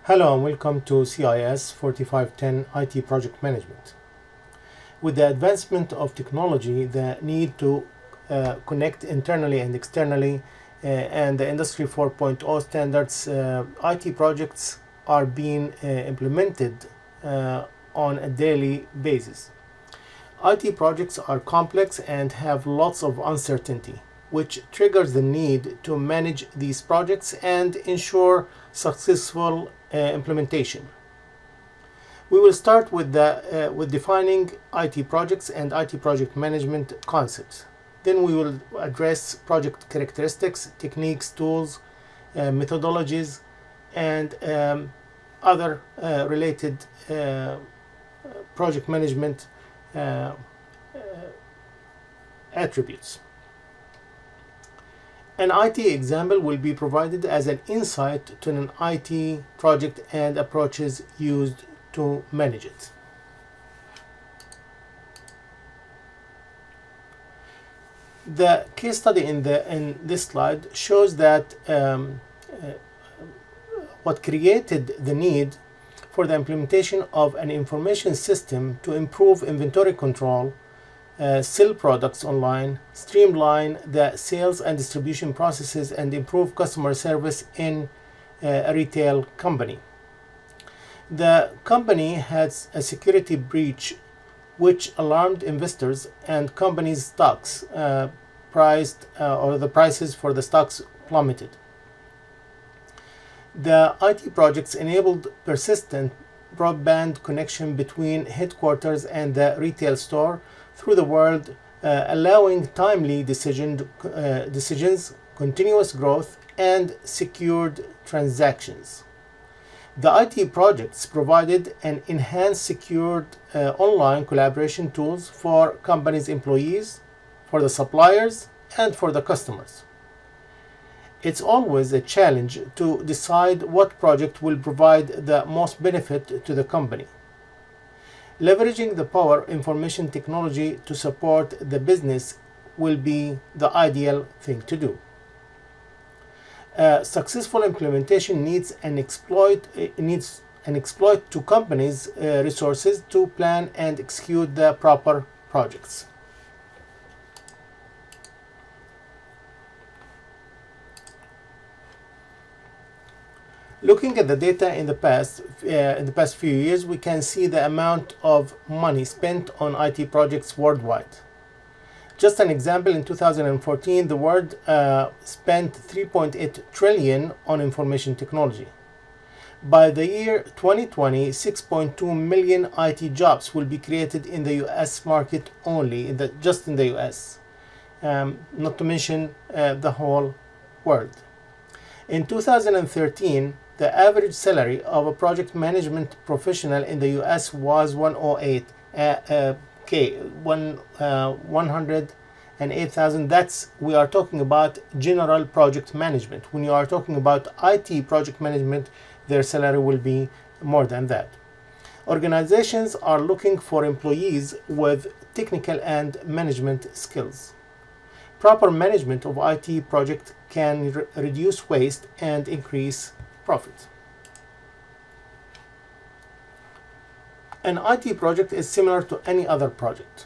Hello and welcome to CIS 4510 IT Project Management. With the advancement of technology, the need to connect internally and externally and the Industry 4.0 standards, IT projects are being implemented on a daily basis. IT projects are complex and have lots of uncertainty, which triggers the need to manage these projects and ensure successful implementation. We will start with defining IT projects and IT project management concepts. Then we will address project characteristics, techniques, tools, methodologies, and other related project management attributes. An IT example will be provided as an insight to an IT project and approaches used to manage it. The case study in this slide shows that what created the need for the implementation of an information system to improve inventory control, sell products online, streamline the sales and distribution processes, and improve customer service in a retail company. The company had a security breach which alarmed investors, and company's stocks the prices for the stocks plummeted. The IT projects enabled persistent broadband connection between headquarters and the retail store through the world, allowing timely decisions, continuous growth, and secured transactions. The IT projects provided an enhanced secured online collaboration tools for companies' employees, for the suppliers, and for the customers. It's always a challenge to decide what project will provide the most benefit to the company. Leveraging the power of information technology to support the business will be the ideal thing to do. Successful implementation needs an exploit to companies' resources to plan and execute the proper projects. Looking at the data in the past few years, we can see the amount of money spent on IT projects worldwide. Just an example, in 2014, the world spent 3.8 trillion on information technology. By the year 2020, 6.2 million IT jobs will be created in the US market only, just in the US, not to mention the whole world. In 2013, the average salary of a project management professional in the US was 108,000. We are talking about general project management. When you are talking about IT project management, their salary will be more than that. Organizations are looking for employees with technical and management skills. Proper management of IT project can reduce waste and increase profit. An IT project is similar to any other project,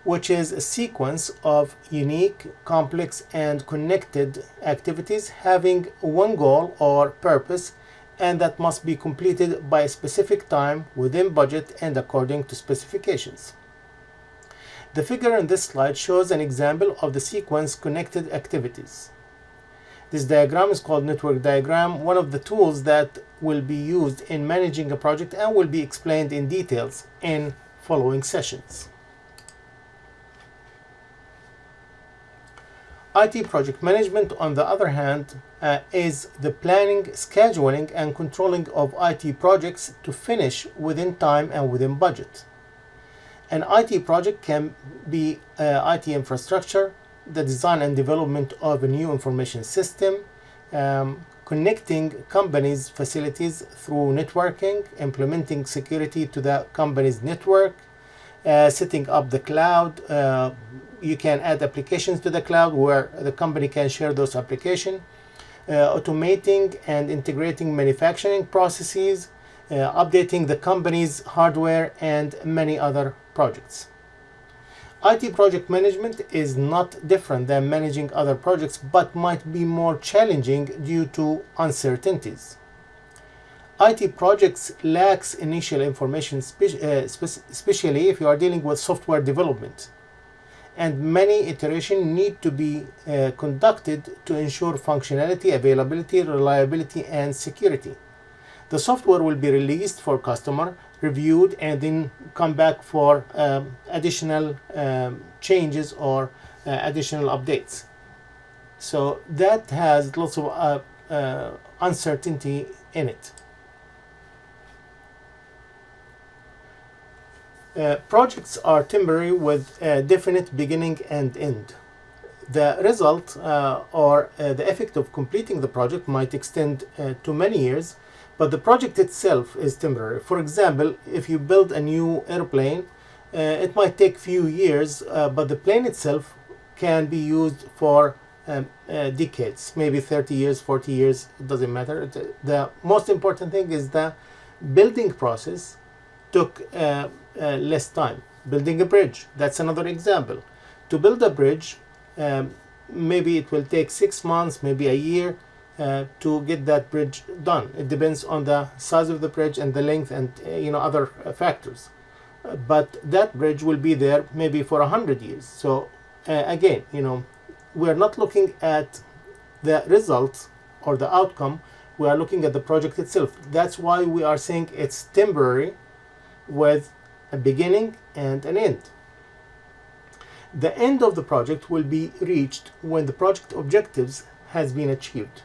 which is a sequence of unique, complex, and connected activities having one goal or purpose, and that must be completed by a specific time, within budget, and according to specifications. The figure in this slide shows an example of the sequence connected activities. This diagram is called network diagram, one of the tools that will be used in managing a project and will be explained in details in following sessions. IT project management, on the other hand, is the planning, scheduling, and controlling of IT projects to finish within time and within budget. An IT project can be IT infrastructure, the design and development of a new information system, connecting companies' facilities through networking, implementing security to the company's network, setting up the cloud. You can add applications to the cloud where the company can share those applications. automating and integrating manufacturing processes, updating the company's hardware, and many other projects. IT project management is not different than managing other projects, but might be more challenging due to uncertainties. IT projects lacks initial information, especially if you are dealing with software development, and many iterations need to be conducted to ensure functionality, availability, reliability, and security. The software will be released for customer, reviewed, and then come back for additional changes or additional updates. So that has lots of uncertainty in it. Projects are temporary with a definite beginning and end. The result or the effect of completing the project might extend to many years, but the project itself is temporary. For example, if you build a new airplane, it might take few years, but the plane itself can be used for decades, maybe 30 years, 40 years, it doesn't matter. The most important thing is the building process took less time. Building a bridge, that's another example. To build a bridge, maybe it will take 6 months, maybe a year to get that bridge done. It depends on the size of the bridge and the length and other factors. But that bridge will be there maybe for 100 years. So again, we are not looking at the results or the outcome. We are looking at the project itself. That's why we are saying it's temporary with a beginning and an end. The end of the project will be reached when the project objectives has been achieved.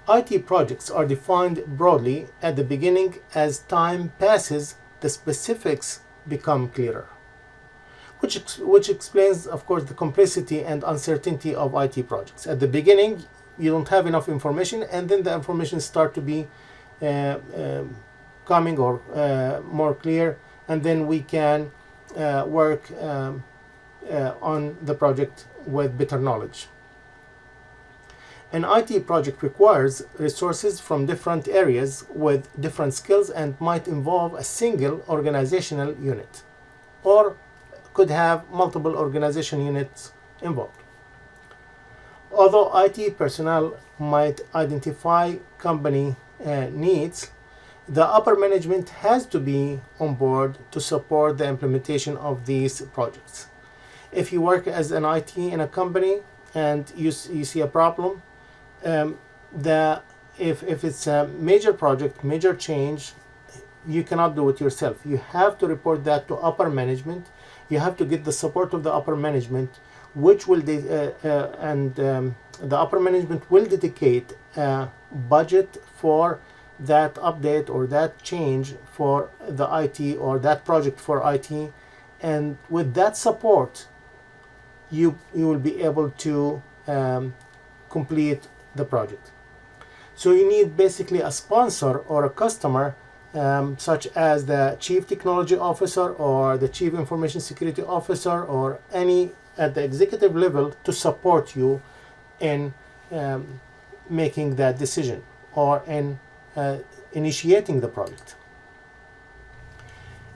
IT projects are defined broadly at the beginning. As time passes, the specifics become clearer, which explains, of course, the complexity and uncertainty of IT projects. At the beginning, you don't have enough information, and then the information start to be coming or more clear, and then we can work on the project with better knowledge. An IT project requires resources from different areas with different skills and might involve a single organizational unit, or could have multiple organization units involved. Although IT personnel might identify company needs, the upper management has to be on board to support the implementation of these projects. If you work as an IT in a company and you see a problem, if it's a major project, major change, you cannot do it yourself. You have to report that to upper management. You have to get the support of the upper management, which will the upper management will dedicate a budget for that update or that change for the IT or that project for IT, and with that support, you will be able to complete the project. So you need basically a sponsor or a customer, such as the chief technology officer or the chief information security officer or any at the executive level to support you in making that decision or in initiating the project.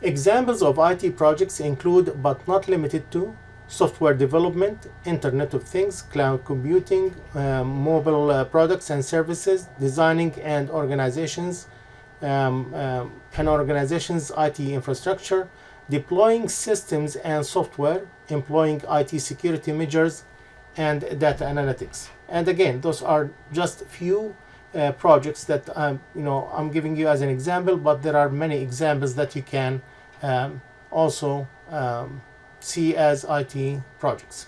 Examples of IT projects include, but not limited to, software development, Internet of Things, cloud computing, mobile products and services, designing and organizations, an organization's IT infrastructure, deploying systems and software, employing IT security measures, and data analytics. And again, those are just few projects that I'm giving you as an example, but there are many examples that you can also see as IT projects.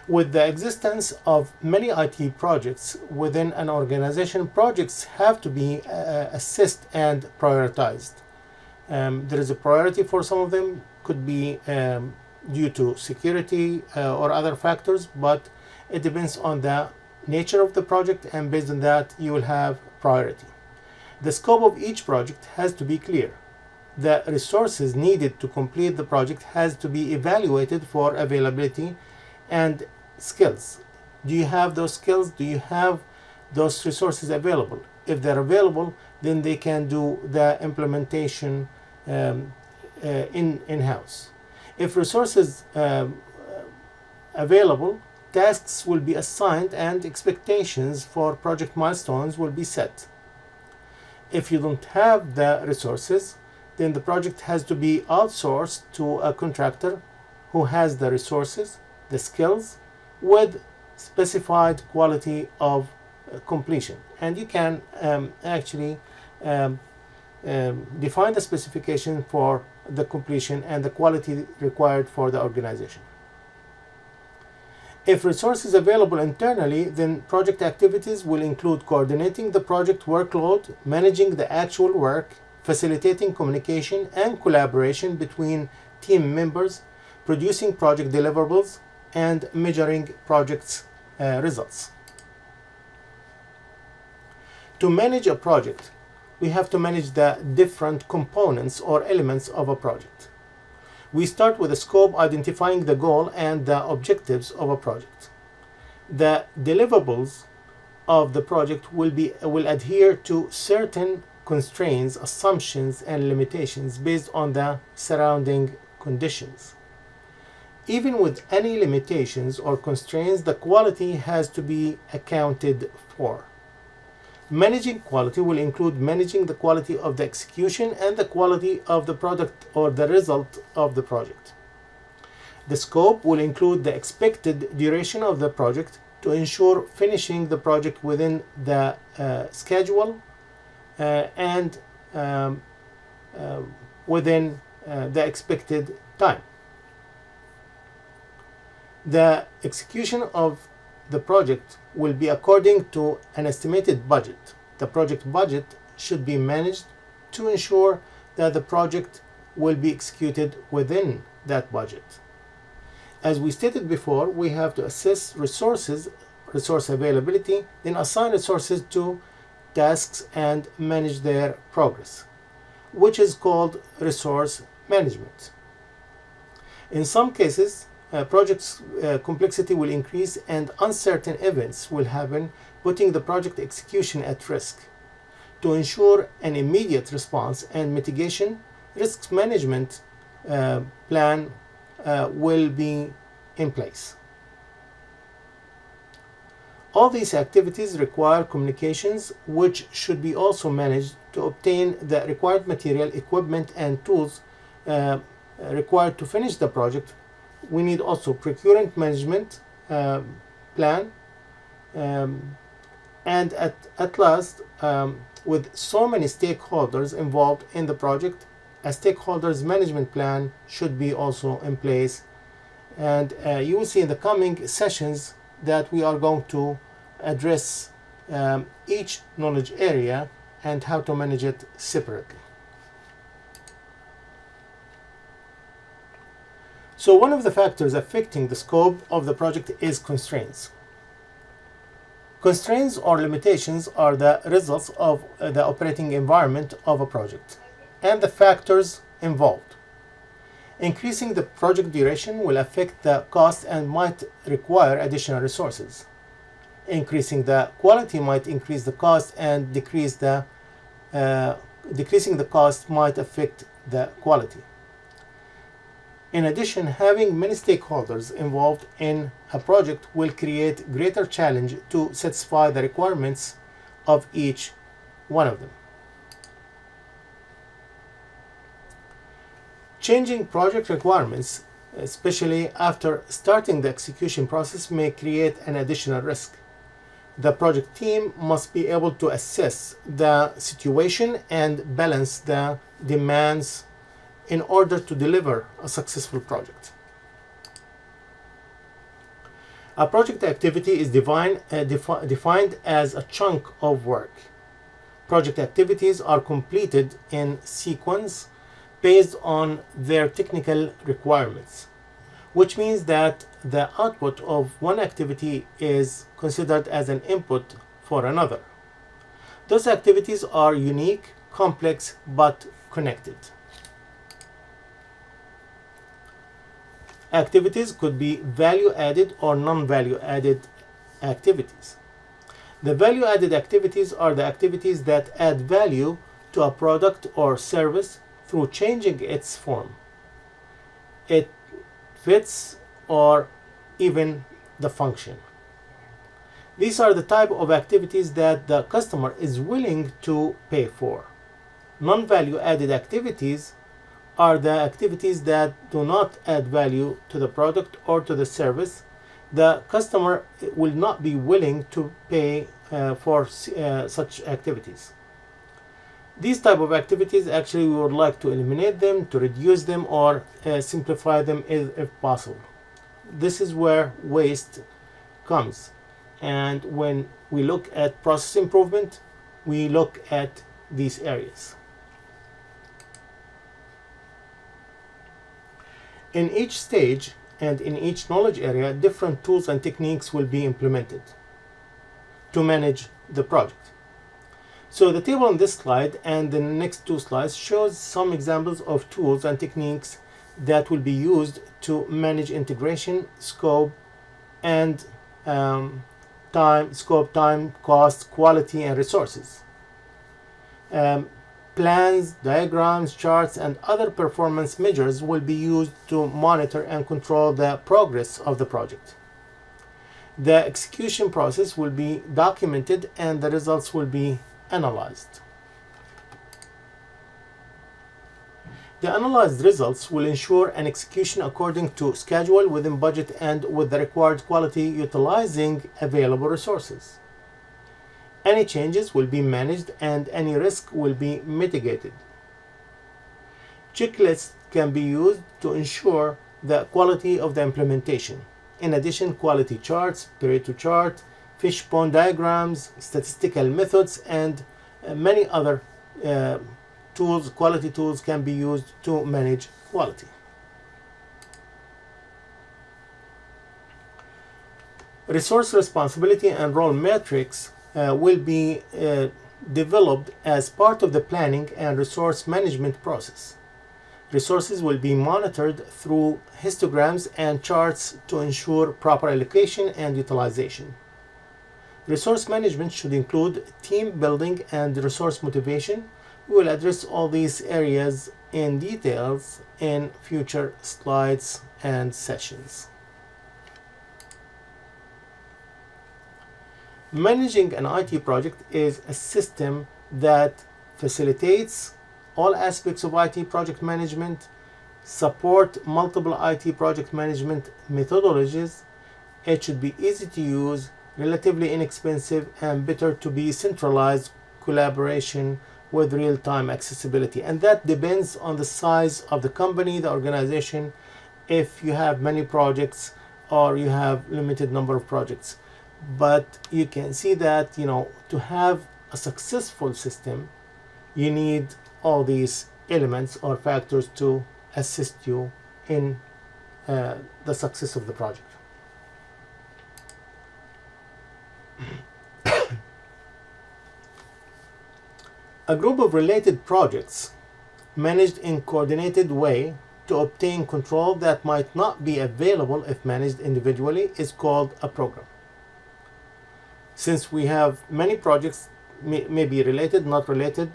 With the existence of many IT projects within an organization, projects have to be assessed and prioritized. There is a priority for some of them, could be due to security or other factors, but it depends on the nature of the project, and based on that you will have priority. The scope of each project has to be clear. The resources needed to complete the project has to be evaluated for availability and skills. Do you have those skills? Do you have those resources available. If they're available, then they can do the implementation in-house. If resources available, tasks will be assigned and expectations for project milestones will be set. If you don't have the resources, then the project has to be outsourced to a contractor who has the resources, the skills, with specified quality of completion. And you can actually define the specification for the completion and the quality required for the organization. If resources available internally, then project activities will include coordinating the project workload, managing the actual work, facilitating communication and collaboration between team members, producing project deliverables, and measuring project's results. To manage a project, we have to manage the different components or elements of a project. We start with a scope, identifying the goal and the objectives of a project. The deliverables of the project will adhere to certain constraints, assumptions, and limitations based on the surrounding conditions. Even with any limitations or constraints, the quality has to be accounted for. Managing quality will include managing the quality of the execution and the quality of the product or the result of the project. The scope will include the expected duration of the project to ensure finishing the project within the schedule and within the expected time. The execution of the project will be according to an estimated budget. The project budget should be managed to ensure that the project will be executed within that budget. As we stated before, we have to assess resource availability, then assign resources to tasks and manage their progress, which is called resource management. In some cases, project's complexity will increase and uncertain events will happen, putting the project execution at risk. To ensure an immediate response and mitigation, risk management plan will be in place. All these activities require communications, which should be also managed to obtain the required material, equipment, and tools required to finish the project. We need also procurement management plan, and at last, with so many stakeholders involved in the project, a stakeholders management plan should be also in place. And you will see in the coming sessions that we are going to address each knowledge area and how to manage it separately. So one of the factors affecting the scope of the project is constraints. Constraints or limitations are the results of the operating environment of a project and the factors involved. Increasing the project duration will affect the cost and might require additional resources. Increasing the quality might increase the cost, and decreasing the cost might affect the quality. In addition, having many stakeholders involved in a project will create greater challenge to satisfy the requirements of each one of them. Changing project requirements, especially after starting the execution process, may create an additional risk. The project team must be able to assess the situation and balance the demands in order to deliver a successful project. A project activity is defined as a chunk of work. Project activities are completed in sequence based on their technical requirements, which means that the output of one activity is considered as an input for another. Those activities are unique, complex, but connected. Activities could be value-added or non-value-added activities. The value-added activities are the activities that add value to a product or service through changing its form, its fits, or even the function. These are the type of activities that the customer is willing to pay for. Non-value added activities are the activities that do not add value to the product or to the service. The customer will not be willing to pay for such activities. These type of activities, actually, we would like to eliminate them, to reduce them, or simplify them if possible. This is where waste comes. And when we look at process improvement, we look at these areas. In each stage and in each knowledge area, different tools and techniques will be implemented to manage the project. So the table on this slide and the next two slides shows some examples of tools and techniques that will be used to manage integration, scope, and time, cost, quality, and resources. Plans, diagrams, charts, and other performance measures will be used to monitor and control the progress of the project. The execution process will be documented and the results will be analyzed. The analyzed results will ensure an execution according to schedule, within budget, and with the required quality, utilizing available resources. Any changes will be managed and any risk will be mitigated. Checklists can be used to ensure the quality of the implementation. In addition, quality charts, Pareto chart, fishbone diagrams, statistical methods, and many other tools, quality tools, can be used to manage quality. Resource responsibility and role metrics will be developed as part of the planning and resource management process. Resources will be monitored through histograms and charts to ensure proper allocation and utilization. Resource management should include team building and resource motivation. We will address all these areas in details in future slides and sessions. Managing an IT project is a system that facilitates all aspects of IT project management, support multiple IT project management methodologies. It should be easy to use, relatively inexpensive, and better to be centralized collaboration with real-time accessibility. And that depends on the size of the company, the organization, if you have many projects or you have limited number of projects. But you can see that, to have a successful system, you need all these elements or factors to assist you in the success of the project. A group of related projects managed in coordinated way to obtain control that might not be available if managed individually is called a program. Since we have many projects, may be related, not related,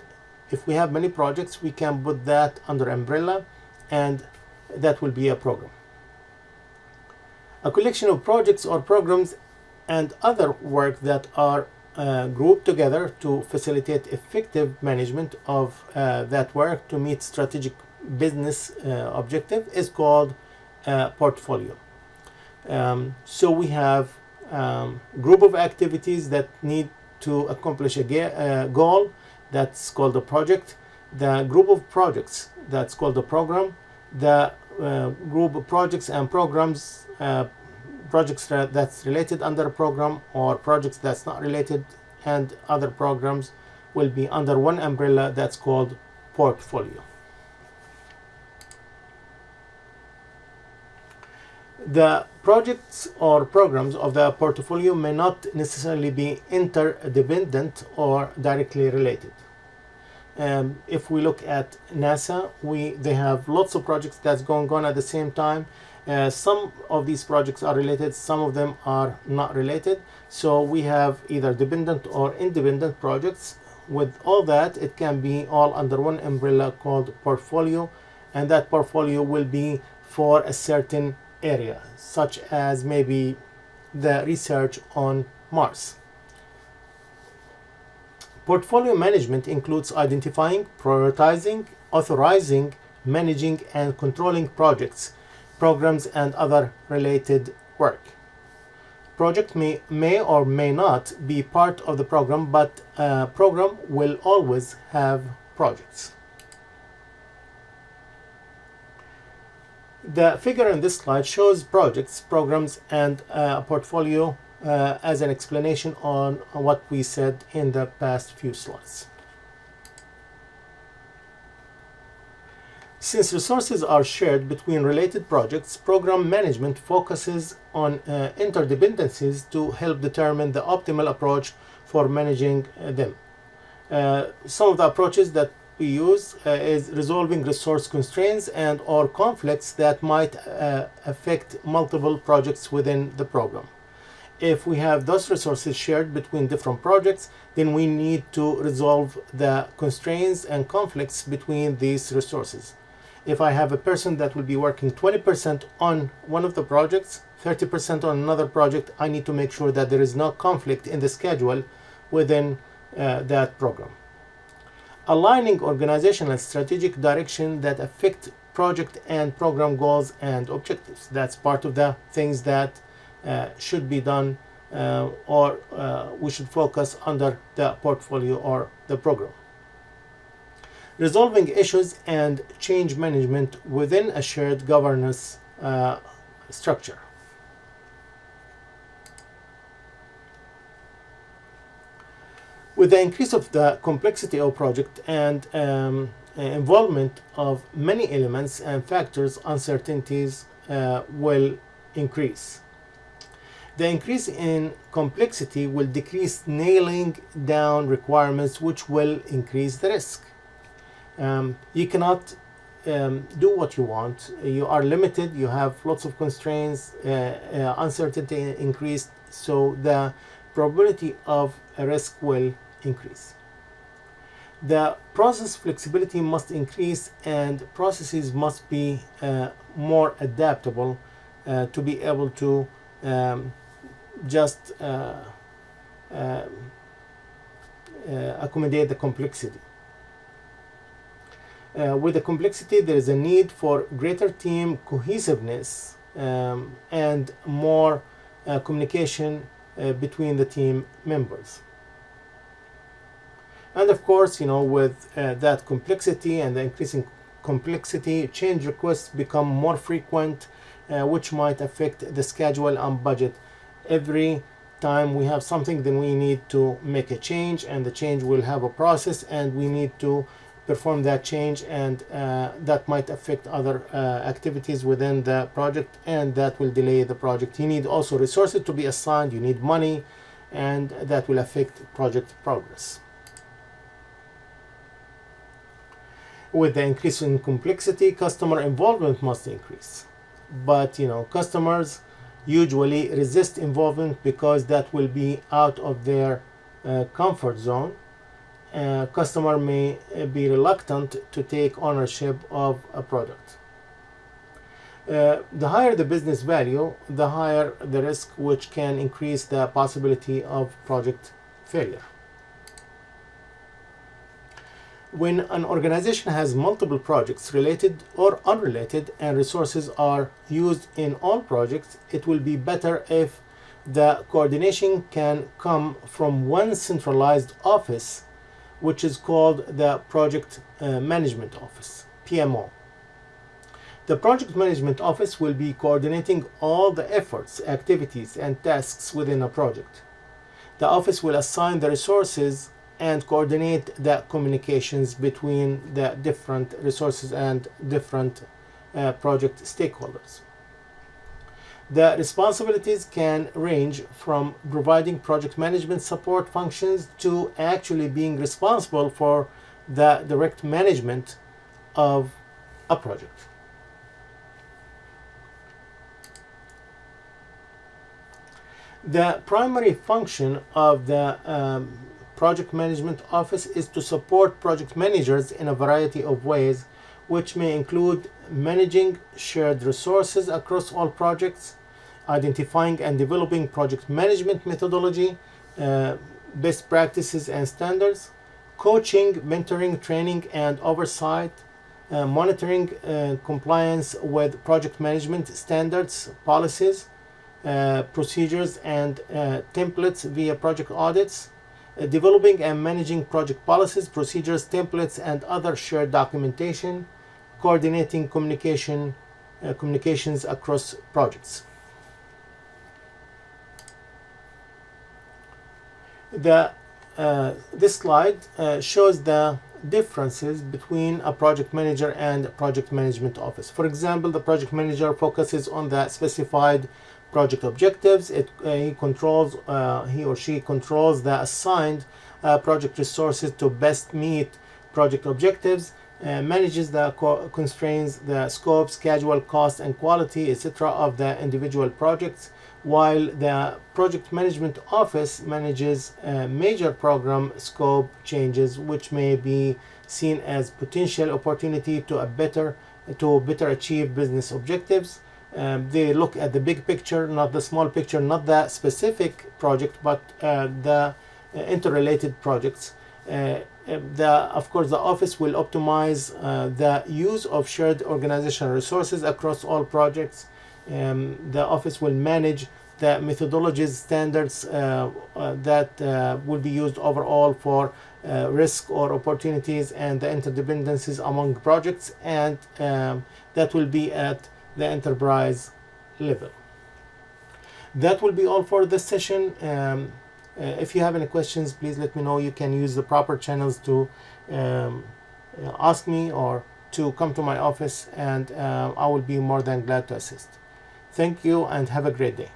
if we have many projects, we can put that under umbrella, and that will be a program. A collection of projects or programs and other work that are grouped together to facilitate effective management of that work to meet strategic business objective is called portfolio. So we have group of activities that need to accomplish a goal, that's called a project. The group of projects, that's called a program. The group of projects and programs, projects that's related under a program, or projects that's not related and other programs, will be under one umbrella, that's called portfolio. The projects or programs of the portfolio may not necessarily be interdependent or directly related. If we look at NASA, they have lots of projects that's going on at the same time, Some of these projects are related, some of them are not related. So we have either dependent or independent projects. With all that, it can be all under one umbrella called portfolio, and that portfolio will be for a certain area, such as maybe the research on Mars. Portfolio management includes identifying, prioritizing, authorizing, managing, and controlling projects, programs, and other related work. Project may or may not be part of the program, but a program will always have projects. The figure in this slide shows projects, programs, and a portfolio as an explanation on what we said in the past few slides. Since resources are shared between related projects, program management focuses on interdependencies to help determine the optimal approach for managing them. Some of the approaches that we use is resolving resource constraints and or conflicts that might affect multiple projects within the program. If we have those resources shared between different projects, then we need to resolve the constraints and conflicts between these resources. If I have a person that will be working 20% on one of the projects, 30% on another project, I need to make sure that there is no conflict in the schedule within that program. Aligning organizational strategic direction that affect project and program goals and objectives. That's part of the things that should be done or we should focus under the portfolio or the program. Resolving issues and change management within a shared governance structure. With the increase of the complexity of project and involvement of many elements and factors, uncertainties will increase. The increase in complexity will decrease nailing down requirements, which will increase the risk. You cannot do what you want. You are limited. You have lots of constraints. Uncertainty increased, so the probability of a risk will increase. The process flexibility must increase, and processes must be more adaptable to be able to just accommodate the complexity. With the complexity, there is a need for greater team cohesiveness and more communication between the team members. And of course, with that complexity and the increasing complexity, change requests become more frequent, which might affect the schedule and budget. Every time we have something, then we need to make a change, and the change will have a process, and we need to perform that change, and that might affect other activities within the project, and that will delay the project. You need also resources to be assigned, you need money, and that will affect project progress. With the increase in complexity, customer involvement must increase. But customers usually resist involvement because that will be out of their comfort zone. Customer may be reluctant to take ownership of a product. The higher the business value, the higher the risk, which can increase the possibility of project failure. When an organization has multiple projects, related or unrelated, and resources are used in all projects, it will be better if the coordination can come from one centralized office, which is called the Project Management Office, PMO. The Project Management Office will be coordinating all the efforts, activities, and tasks within a project. The office will assign the resources and coordinate the communications between the different resources and different project stakeholders. The responsibilities can range from providing project management support functions to actually being responsible for the direct management of a project. The primary function of the Project Management Office is to support project managers in a variety of ways, which may include managing shared resources across all projects, identifying and developing project management methodology, best practices and standards, coaching, mentoring, training, and oversight, monitoring compliance with project management standards, policies, procedures, and templates via project audits, developing and managing project policies, procedures, templates, and other shared documentation, coordinating communications across projects. This slide shows the differences between a project manager and a project management office. For example, the project manager focuses on the specified project objectives. He or she controls the assigned project resources to best meet project objectives, manages the constraints, the scope, schedule, cost, and quality, etc. of the individual projects, while the project management office manages major program scope changes, which may be seen as potential opportunity to better achieve business objectives. They look at the big picture, not the small picture, not the specific project, but the interrelated projects. Of course, the office will optimize the use of shared organizational resources across all projects. The office will manage the methodologies, standards that will be used overall for risk or opportunities and the interdependencies among projects, and that will be at the enterprise level. That will be all for this session. If you have any questions, please let me know. You can use the proper channels to ask me or to come to my office, and I will be more than glad to assist. Thank you and have a great day.